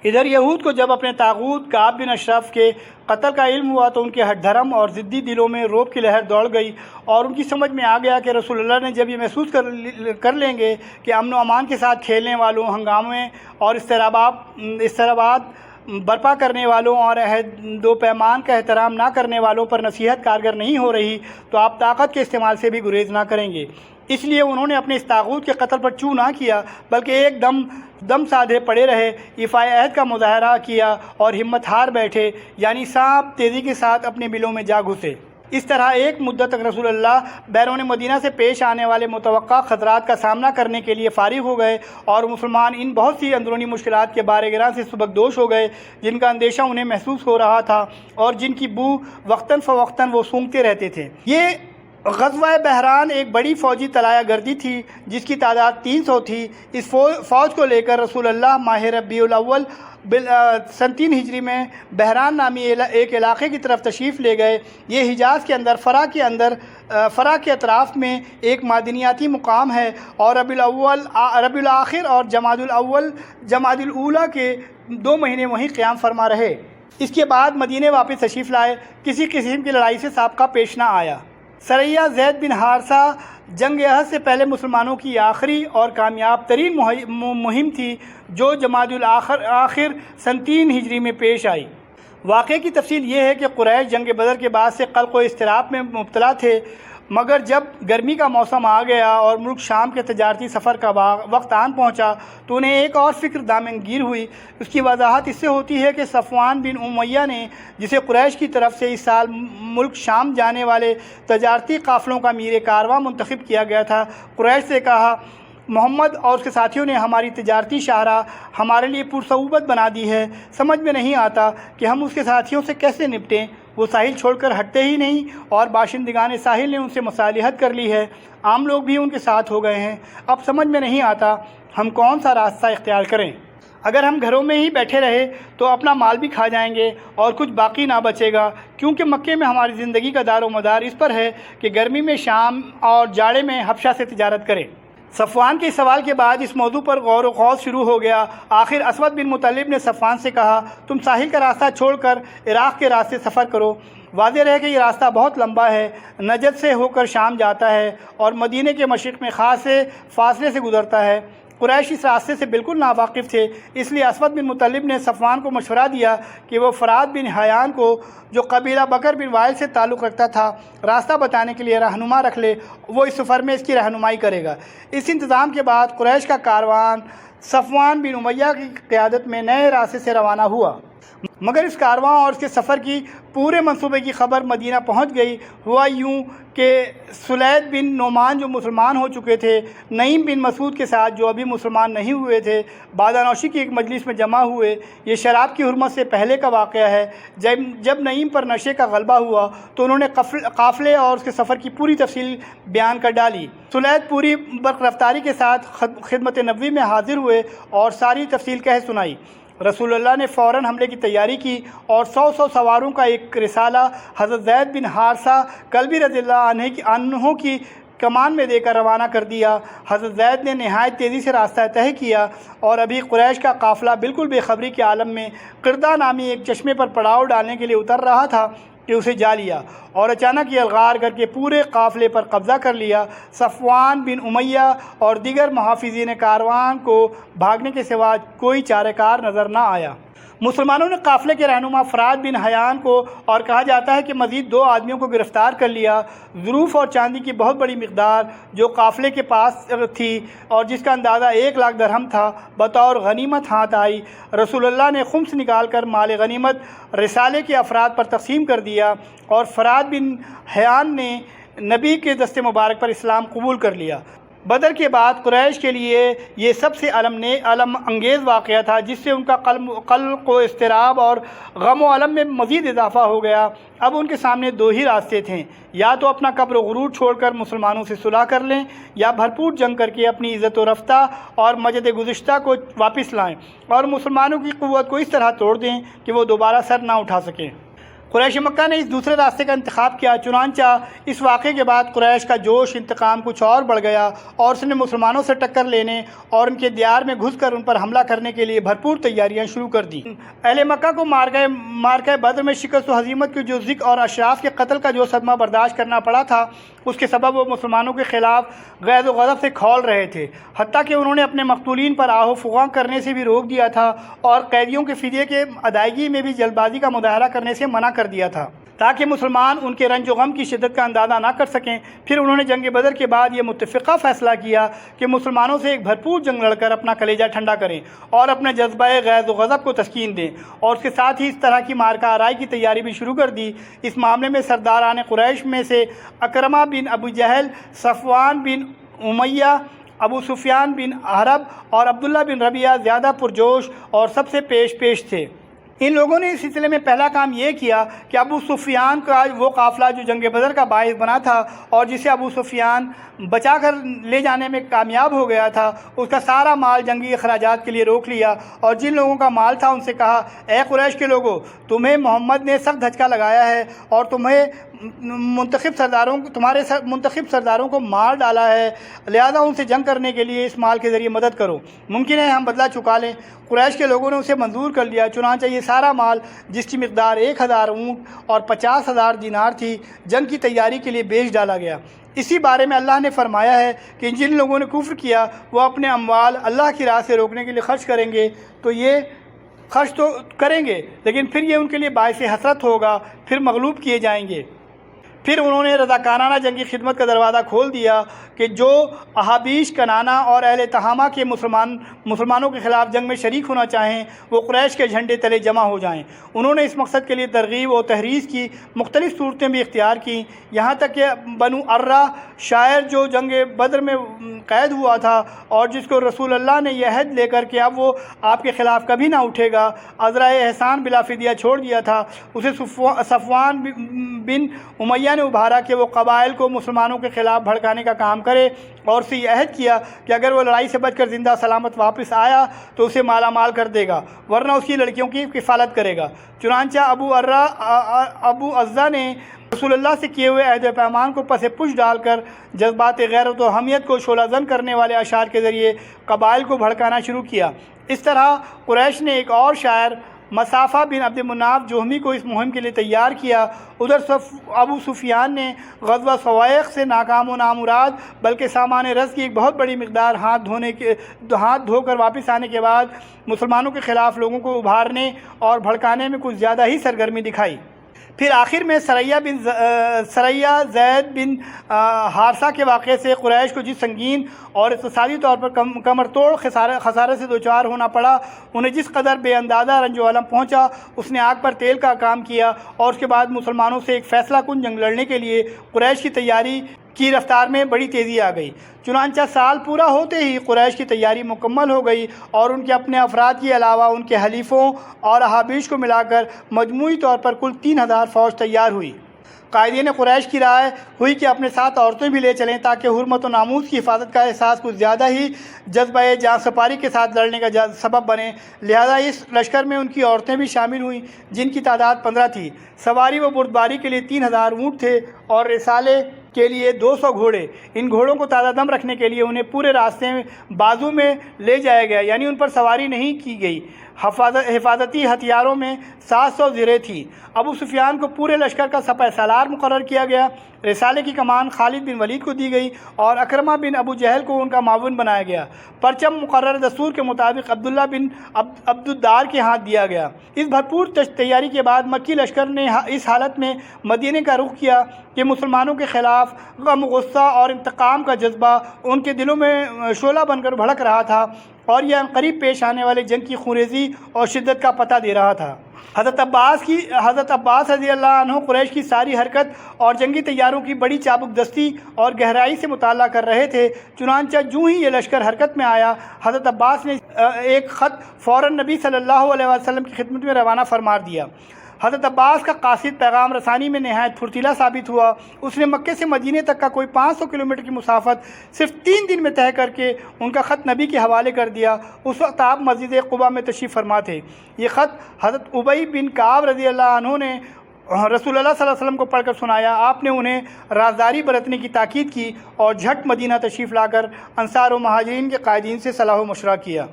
ادھر یہود کو جب اپنے طاغوت کعب بن اشرف کے قتل کا علم ہوا تو ان کے دھرم اور ضدی دلوں میں رعب کی لہر دوڑ گئی، اور ان کی سمجھ میں آ گیا کہ رسول اللہ نے جب یہ محسوس کر لیں گے کہ امن و امان کے ساتھ کھیلنے والوں، ہنگامے اور اضطرابات برپا کرنے والوں اور عہد و پیمان کا احترام نہ کرنے والوں پر نصیحت کارگر نہیں ہو رہی، تو آپ طاقت کے استعمال سے بھی گریز نہ کریں گے۔ اس لیے انہوں نے اپنے اس طاغوت کے قتل پر چوں نہ کیا، بلکہ ایک دم سادھے پڑے رہے، ایفائے عہد کا مظاہرہ کیا اور ہمت ہار بیٹھے، یعنی سانپ تیزی کے ساتھ اپنے بلوں میں جا گھسے۔ اس طرح ایک مدت تک رسول اللہ بیرون مدینہ سے پیش آنے والے متوقع خطرات کا سامنا کرنے کے لیے فارغ ہو گئے، اور مسلمان ان بہت سی اندرونی مشکلات کے بارے گراں سے سبکدوش ہو گئے جن کا اندیشہ انہیں محسوس ہو رہا تھا اور جن کی بو وقتاً فوقتاً وہ سونگھتے رہتے تھے۔ یہ غزوہ بحران ایک بڑی فوجی طلایہ گردی تھی جس کی تعداد 300 تھی۔ اس فوج کو لے کر رسول اللہ ماہ ربیع الاول سن 3 ہجری میں بحران نامی ایک علاقے کی طرف تشریف لے گئے۔ یہ حجاز کے اندر فرا کے اطراف میں ایک معدنیاتی مقام ہے، اور ربیع الاخر اور جمادی الاولیٰ کے 2 مہینے وہیں قیام فرما رہے۔ اس کے بعد مدینے واپس تشریف لائے۔ کسی قسم کی لڑائی سے سابقہ پیش نہ آیا۔ سریہ زید بن حارثہ جنگ احد سے پہلے مسلمانوں کی آخری اور کامیاب ترین مہم تھی جو جمادی الاخر سن 3 ہجری میں پیش آئی۔ واقعے کی تفصیل یہ ہے کہ قریش جنگ بدر کے بعد سے قلق و اضطراب میں مبتلا تھے، مگر جب گرمی کا موسم آ گیا اور ملک شام کے تجارتی سفر کا وقت آن پہنچا تو انہیں ایک اور فکر دامن گیر ہوئی۔ اس کی وضاحت اس سے ہوتی ہے کہ صفوان بن امیہ نے، جسے قریش کی طرف سے اس سال ملک شام جانے والے تجارتی قافلوں کا میر کارواں منتخب کیا گیا تھا، قریش سے کہا، محمد اور اس کے ساتھیوں نے ہماری تجارتی شاہراہ ہمارے لیے پرصعوبت بنا دی ہے، سمجھ میں نہیں آتا کہ ہم اس کے ساتھیوں سے کیسے نپٹیں۔ وہ ساحل چھوڑ کر ہٹتے ہی نہیں، اور باشندگان ساحل نے ان سے مصالحت کر لی ہے، عام لوگ بھی ان کے ساتھ ہو گئے ہیں۔ اب سمجھ میں نہیں آتا ہم کون سا راستہ اختیار کریں۔ اگر ہم گھروں میں ہی بیٹھے رہے تو اپنا مال بھی کھا جائیں گے اور کچھ باقی نہ بچے گا، کیونکہ مکے میں ہماری زندگی کا دار و مدار اس پر ہے کہ گرمی میں شام اور جاڑے میں حبشہ سے تجارت کریں۔ صفوان کے سوال کے بعد اس موضوع پر غور و خوض شروع ہو گیا۔ آخر اسود بن مطلب نے صفوان سے کہا، تم ساحل کا راستہ چھوڑ کر عراق کے راستے سفر کرو۔ واضح رہے کہ یہ راستہ بہت لمبا ہے، نجد سے ہو کر شام جاتا ہے اور مدینے کے مشرق میں خاص فاصلے سے گزرتا ہے۔ قریش اس راستے سے بالکل ناواقف تھے، اس لیے اسود بن مطلب نے صفوان کو مشورہ دیا کہ وہ فرات بن حیان کو، جو قبیلہ بکر بن وائل سے تعلق رکھتا تھا، راستہ بتانے کے لیے رہنما رکھ لے، وہ اس سفر میں اس کی رہنمائی کرے گا۔ اس انتظام کے بعد قریش کا کاروان صفوان بن امیہ کی قیادت میں نئے راستے سے روانہ ہوا، مگر اس کارواں اور اس کے سفر کی پورے منصوبے کی خبر مدینہ پہنچ گئی۔ ہوا یوں کہ سلید بن نعمان جو مسلمان ہو چکے تھے، نعیم بن مسعود کے ساتھ جو ابھی مسلمان نہیں ہوئے تھے، بادانوشی کی ایک مجلس میں جمع ہوئے۔ یہ شراب کی حرمت سے پہلے کا واقعہ ہے۔ جب نعیم پر نشے کا غلبہ ہوا تو انہوں نے قافلے اور اس کے سفر کی پوری تفصیل بیان کر ڈالی۔ سلید پوری برق رفتاری کے ساتھ خدمت نبوی میں حاضر ہوئے اور ساری تفصیل کہہ سنائی۔ رسول اللہ نے فوراً حملے کی تیاری کی اور 100 سواروں کا ایک رسالہ حضرت زید بن حارثہ کلبی رضی اللہ عنہ کی کمان میں دے کر روانہ کر دیا۔ حضرت زید نے نہایت تیزی سے راستہ طے کیا اور ابھی قریش کا قافلہ بالکل بے خبری کے عالم میں قردہ نامی ایک چشمے پر پڑاؤ ڈالنے کے لیے اتر رہا تھا کہ اسے جا لیا اور اچانک یہ الغار کر کے پورے قافلے پر قبضہ کر لیا۔ صفوان بن امیہ اور دیگر محافظین کاروان کو بھاگنے کے سوا کوئی چارہ کار نظر نہ آیا۔ مسلمانوں نے قافلے کے رہنما فرات بن حیان کو، اور کہا جاتا ہے کہ مزید 2 آدمیوں کو گرفتار کر لیا۔ ظروف اور چاندی کی بہت بڑی مقدار جو قافلے کے پاس تھی اور جس کا اندازہ 1 لاکھ درہم تھا، بطور غنیمت ہاتھ آئی۔ رسول اللہ نے خمس نکال کر مال غنیمت رسالے کے افراد پر تقسیم کر دیا، اور فرات بن حیان نے نبی کے دست مبارک پر اسلام قبول کر لیا۔ بدر کے بعد قریش کے لیے یہ سب سے علم انگیز واقعہ تھا، جس سے ان کا قلق و اضطراب اور غم و علم میں مزید اضافہ ہو گیا۔ اب ان کے سامنے 2 ہی راستے تھے، یا تو اپنا کبر و غرور چھوڑ کر مسلمانوں سے صلح کر لیں، یا بھرپور جنگ کر کے اپنی عزت و رفتہ اور مجد گزشتہ کو واپس لائیں اور مسلمانوں کی قوت کو اس طرح توڑ دیں کہ وہ دوبارہ سر نہ اٹھا سکیں۔ قریش مکہ نے اس دوسرے راستے کا انتخاب کیا۔ چنانچہ اس واقعے کے بعد قریش کا جوش انتقام کچھ اور بڑھ گیا اور اس نے مسلمانوں سے ٹکر لینے اور ان کے دیار میں گھس کر ان پر حملہ کرنے کے لیے بھرپور تیاریاں شروع کر دیں۔ اہل مکہ کو مارکہ بدر میں شکست و ہزیمت کی جو ذکر اور اشراف کے قتل کا جو صدمہ برداشت کرنا پڑا تھا، اس کے سبب وہ مسلمانوں کے خلاف غیظ و غضب سے کھول رہے تھے، حتیٰ کہ انہوں نے اپنے مقتولین پر آہ و فغاں کرنے سے بھی روک دیا تھا اور قیدیوں کے فدیے کے ادائیگی میں بھی جلد بازی کا مظاہرہ کرنے سے منع کر دیا تھا تاکہ مسلمان ان کے رنج و غم کی شدت کا اندازہ نہ کر سکیں۔ پھر انہوں نے جنگ بدر کے بعد یہ متفقہ فیصلہ کیا کہ مسلمانوں سے ایک بھرپور جنگ لڑ کر اپنا کلیجہ ٹھنڈا کریں اور اپنے جذبہ غیظ و غضب کو تسکین دیں، اور اس کے ساتھ ہی اس طرح کی مارکہ آرائی کی تیاری بھی شروع کر دی۔ اس معاملے میں سرداران قریش میں سے اکرمہ بن ابو جہل، صفوان بن امیہ، ابو سفیان بن حرب اور عبداللہ بن ربیعہ زیادہ پرجوش اور سب سے پیش تھے۔ ان لوگوں نے اس سلسلے میں پہلا کام یہ کیا کہ ابو سفیان کا وہ قافلہ جو جنگ بدر کا باعث بنا تھا اور جسے ابو سفیان بچا کر لے جانے میں کامیاب ہو گیا تھا، اس کا سارا مال جنگی اخراجات کے لیے روک لیا، اور جن لوگوں کا مال تھا ان سے کہا، اے قریش کے لوگوں، تمہیں محمد نے سخت دھچکا لگایا ہے اور تمہارے منتخب سرداروں کو مار ڈالا ہے، لہذا ان سے جنگ کرنے کے لیے اس مال کے ذریعے مدد کرو، ممکن ہے ہم بدلہ چکا لیں۔ قریش کے لوگوں نے اسے منظور کر لیا، چنانچہ یہ سارا مال جس کی مقدار 1000 اونٹ اور 50,000 دینار تھی، جنگ کی تیاری کے لیے بیچ ڈالا گیا۔ اسی بارے میں اللہ نے فرمایا ہے کہ جن لوگوں نے کفر کیا وہ اپنے اموال اللہ کی راہ سے روکنے کے لیے خرچ کریں گے، تو یہ خرچ تو کریں گے لیکن پھر یہ ان کے لیے باعث حسرت ہوگا، پھر مغلوب کیے جائیں گے۔ پھر انہوں نے رضاکارانہ جنگی خدمت کا دروازہ کھول دیا کہ جو احابیش، کنانہ اور اہل تہامہ کے مسلمانوں کے خلاف جنگ میں شریک ہونا چاہیں وہ قریش کے جھنڈے تلے جمع ہو جائیں۔ انہوں نے اس مقصد کے لیے ترغیب و تحریض کی مختلف صورتیں بھی اختیار کیں، یہاں تک کہ بنو ارہ شاعر جو جنگ بدر میں قید ہوا تھا اور جس کو رسول اللہ نے یہ عہد لے کر کہ اب وہ آپ کے خلاف کبھی نہ اٹھے گا، عذرائے احسان بلا فدیہ چھوڑ دیا تھا، اسے صفوان بن امیہ نے ابھارا کہ وہ قبائل کو مسلمانوں کے خلاف بھڑکانے کا کام کرے اور اسے یہ عہد کیا کہ اگر وہ لڑائی سے بچ کر زندہ سلامت واپس آیا تو اسے مالا مال کر دے گا، ورنہ اس کی لڑکیوں کی کفالت کرے گا۔ چنانچہ ابو عزہ نے رسول اللہ سے کیے ہوئے عہد و پیمان کو پس پش ڈال کر جذبات غیرت و حمیت کو شعلہ زن کرنے والے اشعار کے ذریعے قبائل کو بھڑکانا شروع کیا۔ اس طرح قریش نے ایک اور شاعر مسافہ بن عبد مناف جوہمی کو اس مہم کے لیے تیار کیا۔ ادھر ابو سفیان نے غزوہ سوائق سے ناکام و نامراد بلکہ سامان رز کی ایک بہت بڑی مقدار ہاتھ دھو کر واپس آنے کے بعد مسلمانوں کے خلاف لوگوں کو ابھارنے اور بھڑکانے میں کچھ زیادہ ہی سرگرمی دکھائی۔ پھر آخر میں سریہ زید بن حارثہ کے واقعے سے قریش کو جس سنگین اور اقتصادی طور پر کمر توڑ خسارے سے دوچار ہونا پڑا، انہیں جس قدر بے اندازہ رنج و علم پہنچا، اس نے آگ پر تیل کا کام کیا، اور اس کے بعد مسلمانوں سے ایک فیصلہ کن جنگ لڑنے کے لیے قریش کی تیاری کی رفتار میں بڑی تیزی آ گئی۔ چنانچہ سال پورا ہوتے ہی قریش کی تیاری مکمل ہو گئی اور ان کے اپنے افراد کے علاوہ ان کے حلیفوں اور احابیش کو ملا کر مجموعی طور پر کل 3000 فوج تیار ہوئی۔ قائدین قریش کی رائے ہوئی کہ اپنے ساتھ عورتیں بھی لے چلیں تاکہ حرمت و ناموس کی حفاظت کا احساس کچھ زیادہ ہی جذبہ جان سپاری کے ساتھ لڑنے کا سبب بنے، لہذا اس لشکر میں ان کی عورتیں بھی شامل ہوئیں جن کی تعداد 15 تھی۔ سواری و بردباری کے لیے 3000 اونٹ تھے اور رسالے کے لیے 200 گھوڑے۔ ان گھوڑوں کو تازہ دم رکھنے کے لیے انہیں پورے راستے میں بازو میں لے جایا گیا، یعنی ان پر سواری نہیں کی گئی۔ حفاظتی ہتھیاروں میں 700 زرہیں تھیں۔ ابو سفیان کو پورے لشکر کا سپہ سالار مقرر کیا گیا۔ رسالے کی کمان خالد بن ولید کو دی گئی اور اکرمہ بن ابو جہل کو ان کا معاون بنایا گیا۔ پرچم مقرر دستور کے مطابق عبداللہ بن عبدالدار کے ہاتھ دیا گیا۔ اس بھرپور تیاری کے بعد مکی لشکر نے اس حالت میں مدینے کا رخ کیا کہ مسلمانوں کے خلاف غم، غصہ اور انتقام کا جذبہ ان کے دلوں میں شعلہ بن کر بھڑک رہا تھا اور یہ عنقریب پیش آنے والے جنگ کی خونریزی اور شدت کا پتہ دے رہا تھا۔ حضرت عباس رضی اللہ عنہ قریش کی ساری حرکت اور جنگی تیاروں کی بڑی چابک دستی اور گہرائی سے مطالعہ کر رہے تھے۔ چنانچہ جو ہی یہ لشکر حرکت میں آیا، حضرت عباس نے ایک خط فوراً نبی صلی اللہ علیہ وسلم کی خدمت میں روانہ فرما دیا۔ حضرت عباس کا قاصد پیغام رسانی میں نہایت پھرتیلا ثابت ہوا۔ اس نے مکے سے مدینے تک کا کوئی 500 کلومیٹر کی مسافت صرف 3 دن میں طے کر کے ان کا خط نبی کے حوالے کر دیا۔ اس وقت آپ مسجد قباء میں تشریف فرما تھے۔ یہ خط حضرت ابی بن کعب رضی اللہ عنہ نے رسول اللہ صلی اللہ علیہ وسلم کو پڑھ کر سنایا۔ آپ نے انہیں رازداری برتنے کی تاکید کی اور جھٹ مدینہ تشریف لا کر انصار و مہاجرین کے قائدین سے صلاح و مشورہ کیا۔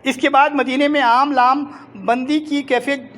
اس کے بعد مدینے میں عام لام بندی کی کیفیت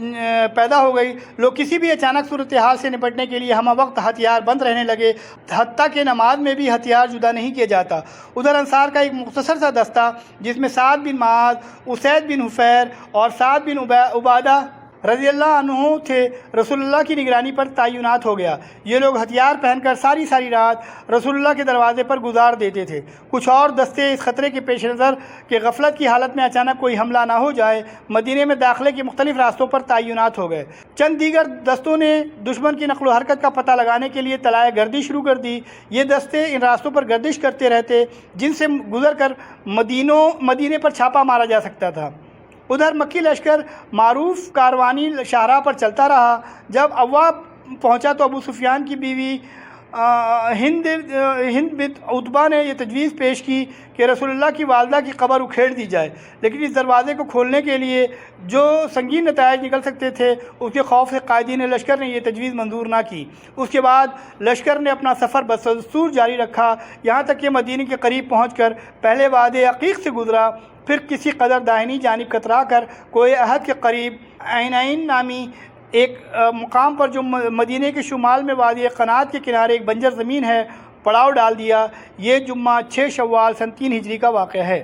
پیدا ہو گئی۔ لوگ کسی بھی اچانک صورتحال سے نپٹنے کے لیے ہمہ وقت ہتھیار بند رہنے لگے، حتیٰ کہ نماز میں بھی ہتھیار جدا نہیں کیا جاتا۔ ادھر انصار کا ایک مختصر سا دستہ جس میں سعد بن معاذ، اسید بن حفیر اور سعد بن عبادہ رضی اللہ عنہ تھے، رسول اللہ کی نگرانی پر تعینات ہو گیا۔ یہ لوگ ہتھیار پہن کر ساری رات رسول اللہ کے دروازے پر گزار دیتے تھے۔ کچھ اور دستے اس خطرے کے پیش نظر کہ غفلت کی حالت میں اچانک کوئی حملہ نہ ہو جائے، مدینے میں داخلے کے مختلف راستوں پر تعینات ہو گئے۔ چند دیگر دستوں نے دشمن کی نقل و حرکت کا پتہ لگانے کے لیے طلائع گردی شروع کر دی۔ یہ دستے ان راستوں پر گردش کرتے رہتے جن سے گزر کر مدینے پر چھاپا مارا جا سکتا تھا۔ ادھر مکی لشکر معروف کاروانی شاہراہ پر چلتا رہا۔ جب اوا پہنچا تو ابو سفیان کی بیوی ہند بنت عتبہ نے یہ تجویز پیش کی کہ رسول اللہ کی والدہ کی قبر اکھیڑ دی جائے، لیکن اس دروازے کو کھولنے کے لیے جو سنگین نتائج نکل سکتے تھے اس کے خوف سے قائدین لشکر نے یہ تجویز منظور نہ کی۔ اس کے بعد لشکر نے اپنا سفر بدستور جاری رکھا، یہاں تک کہ مدینے کے قریب پہنچ کر پہلے وادی عقیق سے گزرا، پھر کسی قدر داہنی جانب کترا کر کوہ احد کے قریب عین نامی ایک مقام پر جو مدینے کے شمال میں وادی قنات کے کنارے ایک بنجر زمین ہے، پڑاؤ ڈال دیا۔ یہ جمعہ 6 شوال سن 3 ہجری کا واقعہ ہے۔